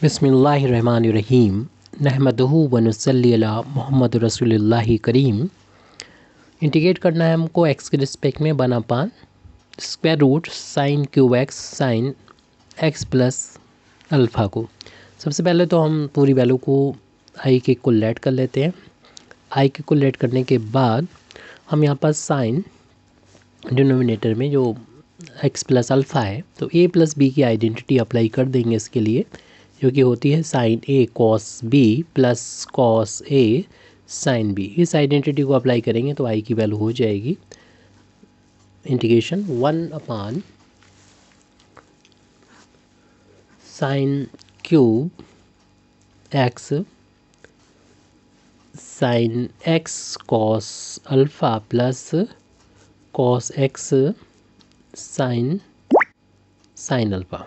बिस्मिल्लाहिर्रहमानिर्रहीम नहमदुहु व नुसल्ली अला मुहम्मद रसूलुल्लाहि करीम। इंटीग्रेट करना है हमको एक्स के रिस्पेक्ट में 1/√ square root sine cube x sine x plus alpha को। सबसे पहले तो हम पूरी वैल्यू को आई के इक्वल लेट कर लेते हैं। आई के इक्वल लेट करने के बाद हम यहाँ पर साइन डिनोमिनेटर में जो एक्स प्लस अल्फ़ा है तो ए प्लस बी की आइडेंटिटी अप्लाई कर देंगे इसके लिए, जो कि होती है sign A cos B plus cos A sine B. इस आइडेंटिटी को अप्लाई करेंगे तो आई की वैल्यू हो जाएगी integration 1/ sign cube x sine x cos alpha plus cos x sign alpha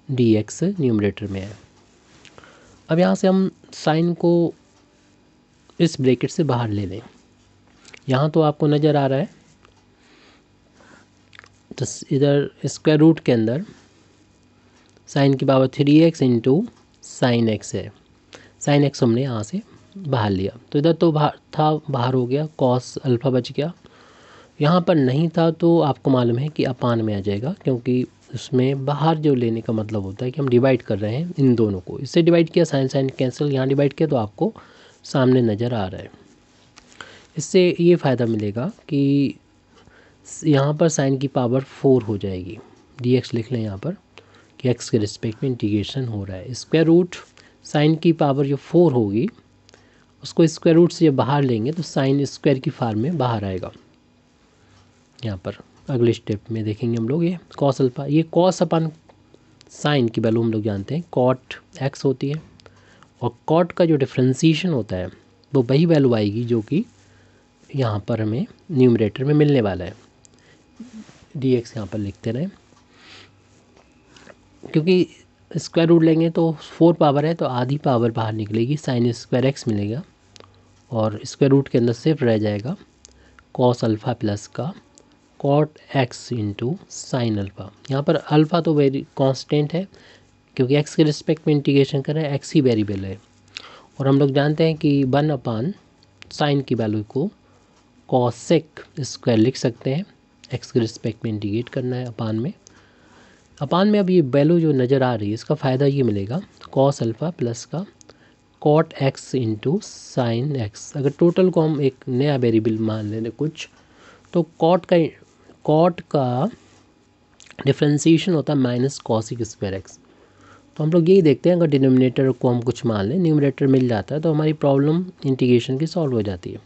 D x numerator में है। अब यहाँ से हम साइन को इस ब्रैकेट से बाहर ले लें। यहाँ तो आपको नज़र आ रहा है, तो इधर स्क्वायर रूट के अंदर साइन की power 3x into sine x है। साइन एक्स हमने यहाँ से बाहर लिया तो इधर तो बाहर हो गया, कॉस अल्फ़ा बच गया। यहाँ पर नहीं था तो आपको मालूम है कि अपान में आ जाएगा, क्योंकि उसमें बाहर जो लेने का मतलब होता है कि हम डिवाइड कर रहे हैं इन दोनों को। इससे डिवाइड किया, साइन साइन कैंसिल, यहाँ डिवाइड किया तो आपको सामने नज़र आ रहा है। इससे ये फ़ायदा मिलेगा कि यहाँ पर साइन की पावर 4 हो जाएगी। dx लिख लें यहाँ पर कि x के रिस्पेक्ट में इंटीग्रेशन हो रहा है। स्क्वायर रूट साइन की पावर जो 4 होगी उसको स्क्वायर रूट से जब बाहर लेंगे तो साइन स्क्वायर की फॉर्म में बाहर आएगा। यहाँ पर अगले स्टेप में देखेंगे हम लोग ये कॉस अल्फ़ा, ये कॉस अपन साइन की वैल्यू हम लोग जानते हैं कॉट एक्स होती है, और कॉट का जो डिफ्रेंसीशन होता है वो वही वैल्यू आएगी जो कि यहाँ पर हमें न्यूमरेटर में मिलने वाला है। डी एक्स यहाँ पर लिखते रहें, क्योंकि स्क्वायर रूट लेंगे तो 4 पावर है तो आधी पावर बाहर निकलेगी, साइन स्क्वायर एक्स मिलेगा और स्क्वायर रूट के अंदर सिर्फ रह जाएगा कॉस अल्फ़ा प्लस का cot x into sine alpha. यहाँ पर अल्फ़ा तो वेरी कांस्टेंट है, क्योंकि एक्स के रिस्पेक्ट में इंटीग्रेशन कर रहे हैं, एक्स ही वेरिएबल है। और हम लोग जानते हैं कि 1/ साइन की वैल्यू को कॉसेक स्क्वायर लिख सकते हैं। एक्स के रिस्पेक्ट में इंटीग्रेट करना है अपान में। अपान में अब ये वैल्यू जो नज़र आ रही है इसका फ़ायदा ये मिलेगा कॉस अल्फ़ा प्लस का cot x into sine x. अगर टोटल को हम एक नया वेरिएबल मान लें कुछ, तो कॉट का डिफ्रेंसीशन होता है माइनस कॉसिक स्क्वायर एक्स। तो हम लोग यही देखते हैं, अगर डिनोमिनेटर को हम कुछ मान लें, न्यूमरेटर मिल जाता है तो हमारी प्रॉब्लम इंटीग्रेशन की सॉल्व हो जाती है।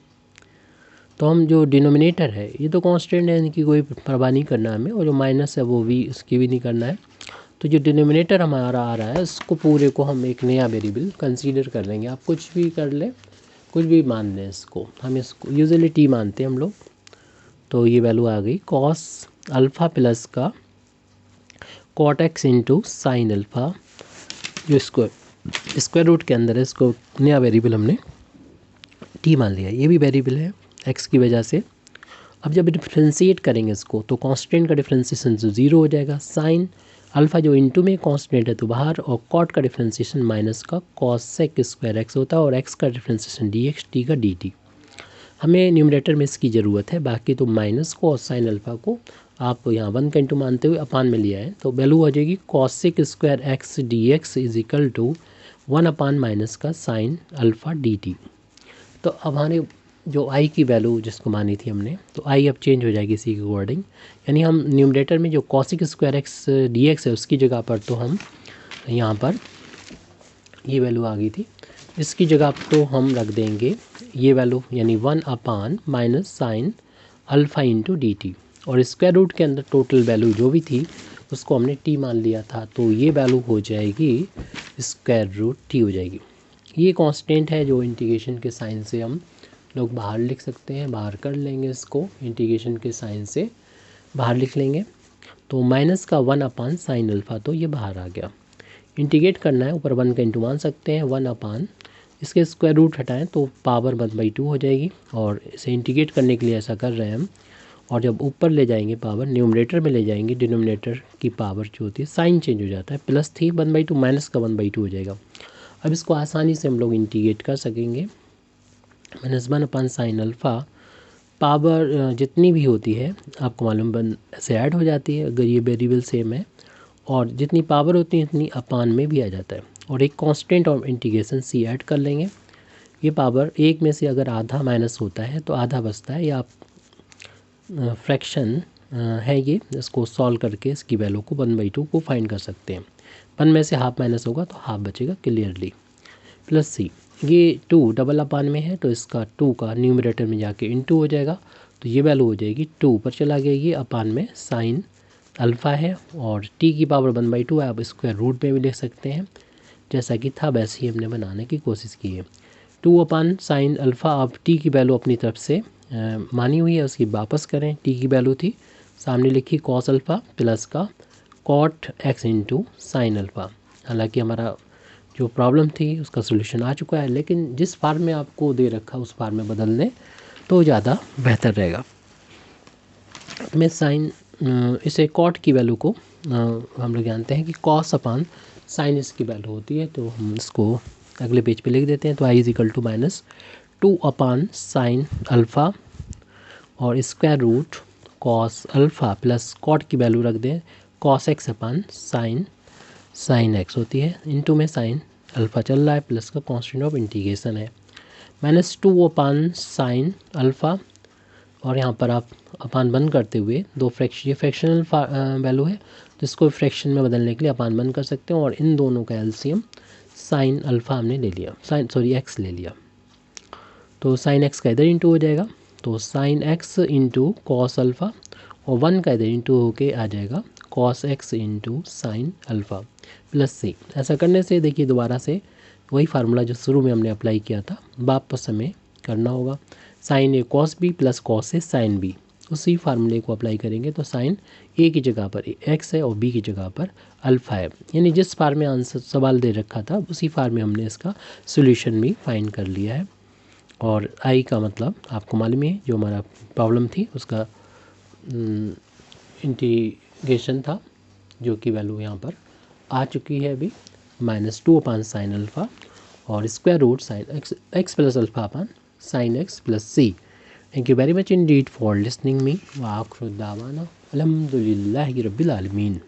तो हम जो डिनोमिनेटर है ये तो कांस्टेंट है, इनकी कोई परवाह नहीं करना हमें, और जो माइनस है वो भी इसकी भी नहीं करना है। तो जो डिनोमिनेटर हमारा आ रहा है उसको पूरे को हम एक नया वेरिएबल कंसीडर कर लेंगे। आप कुछ भी कर लें, कुछ भी मान लें इसको, हम इसको यूजुअली टी मानते हैं हम लोग। तो ये वैल्यू आ गई कॉस अल्फ़ा प्लस का cot x into sine alpha, जो स्क्वायर रूट के अंदर है इसको नया वेरिएबल हमने टी मान लिया। ये भी वेरिएबल है एक्स की वजह से। अब जब डिफ्रेंशिएट करेंगे इसको तो कांस्टेंट का डिफ्रेंशिएशन तो 0 हो जाएगा, साइन अल्फ़ा जो इंटू में कांस्टेंट है तो बाहर, और कॉट का डिफ्रेंशिएशन माइनस का कॉसेक स्क्वायर एक्स होता है, और एक्स का डिफ्रेंशिएशन डी एक्स, टी का डी टी। हमें न्यूमरेटर में इसकी ज़रूरत है, बाकी तो माइनस को और साइन अल्फ़ा को आप यहाँ 1 का इंटू मानते हुए अपान में लिया है, तो वैल्यू हो जाएगी cosec square x d x is equal to 1/ minus का साइन अल्फ़ा डी टी। तो अब हमारे जो आई की वैल्यू जिसको मानी थी हमने, तो आई अब चेंज हो जाएगी इसी के अकॉर्डिंग, यानी हम न्यूमरेटर में जो cosec square x d x है उसकी जगह पर तो हम यहाँ पर ये वैल्यू आ गई थी, इसकी जगह तो हम रख देंगे ये वैल्यू, यानी 1/ minus sine alpha into D T, और स्क्वायर रूट के अंदर टोटल वैल्यू जो भी थी उसको हमने टी मान लिया था, तो ये वैल्यू हो जाएगी स्क्वायर रूट टी हो जाएगी। ये कांस्टेंट है जो इंटीग्रेशन के साइन से हम लोग बाहर लिख सकते हैं, बाहर कर लेंगे इसको, इंटीग्रेशन के साइन से बाहर लिख लेंगे। तो माइनस का 1/ साइन अल्फ़ा, तो ये बाहर आ गया। इंटीग्रेट करना है, ऊपर 1 का इंटू मान सकते हैं, 1/, इसके स्क्वायर रूट हटाएं तो पावर 1/2 हो जाएगी, और इसे इंटीग्रेट करने के लिए ऐसा कर रहे हैं हम, और जब ऊपर ले जाएंगे पावर, न्यूमरेटर में ले जाएंगे, डिनोमिनेटर की पावर जो होती है साइन चेंज हो जाता है, प्लस थी 1/2 माइनस का 1/2 हो जाएगा। अब इसको आसानी से हम लोग इंटीग्रेट कर सकेंगे। -1/sin अल्फ़ा पावर जितनी भी होती है आपको मालूम 1 से ऐड हो जाती है अगर ये वेरिएबल सेम है, और जितनी पावर होती है इतनी अपान में भी आ जाता है। और एक कांस्टेंट और इंटीग्रेशन सी ऐड कर लेंगे। ये पावर एक में से अगर आधा माइनस होता है तो आधा बचता है, या आप फ्रैक्शन है ये, इसको सॉल्व करके इसकी वैल्यू को 1/2 को फाइंड कर सकते हैं। 1 में से हाफ माइनस होगा तो हाफ बचेगा क्लियरली। प्लस सी, ये 2 डबल अपान में है तो इसका 2 का न्यूमरेटर में जाके इनटू हो जाएगा, तो ये वैल्यू हो जाएगी 2 ऊपर चला गया, ये अपान में साइन अल्फ़ा है और t की पावर 1/2 है। आप स्क्वायर रूट में भी लिख सकते हैं, जैसा कि था वैसे ही हमने बनाने की कोशिश की है। 2/sin अल्फ़ा, आप t की वैल्यू अपनी तरफ से मानी हुई है उसकी वापस करें। t की वैल्यू थी सामने लिखी cos अल्फ़ा प्लस का cot x into sine alpha. हालांकि हमारा जो प्रॉब्लम थी उसका सोल्यूशन आ चुका है, लेकिन जिस फार्म में आपको दे रखा उस फार्म में बदल दें तो ज़्यादा बेहतर रहेगा। मैं साइन इसे कॉट की वैल्यू को हम लोग जानते हैं कि कॉस अपान साइन इसकी वैल्यू होती है, तो हम इसको अगले पेज पे लिख देते हैं। तो i = -2/sin अल्फ़ा और square root cos alpha plus cot की वैल्यू रख दें cos x upon sine x होती है, इनटू में साइन अल्फ़ा चल रहा है प्लस का कांस्टेंट ऑफ इंटीग्रेशन है -2/sin अल्फ़ा, और यहाँ पर आप अपान बंद करते हुए दो फ्रैक्शन, ये फ्रैक्शनल वैल्यू है तो इसको फ्रैक्शन में बदलने के लिए अपान बंद कर सकते हैं, और इन दोनों का एलसीएम साइन अल्फ़ा हमने ले लिया, एक्स ले लिया, तो साइन एक्स का इधर इंटू हो जाएगा, तो sine x into cos alpha, और 1 का इधर इंटू होके आ जाएगा cos x into sine alpha plus C. ऐसा करने से देखिए दोबारा से वही फार्मूला जो शुरू में हमने अप्लाई किया था वापस हमें करना होगा। Sign A cos B plus cos A sine B, उसी फार्मूले को अप्लाई करेंगे तो साइन ए की जगह पर एक्स है और बी की जगह पर अल्फ़ा है, यानी जिस फार्म में आंसर सवाल दे रखा था उसी फार्म में हमने इसका सोल्यूशन भी फाइंड कर लिया है। और आई का मतलब आपको मालूम है जो हमारा प्रॉब्लम थी उसका इंटीग्रेशन था, जो कि वैल्यू यहाँ पर आ चुकी है अभी -2/sin अल्फ़ा और square root sine x plus alpha upon sine x plus c. Thank you very much indeed for listening me. Wa akhru da'wana alhamdulillahi rabbil alamin.